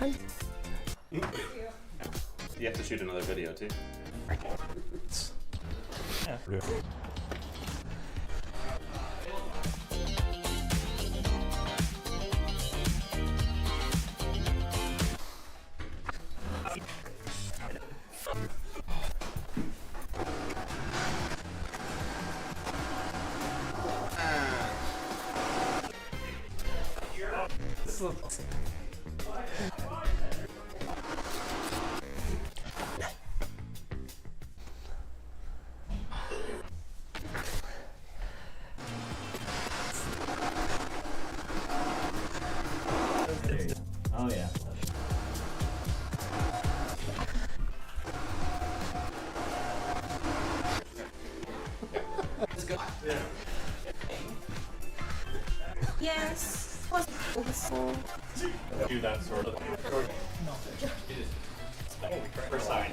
You have to shoot another video too. Yeah. Oh yeah. Let's go. Yeah. Yes. Do that sort of. No. First sign.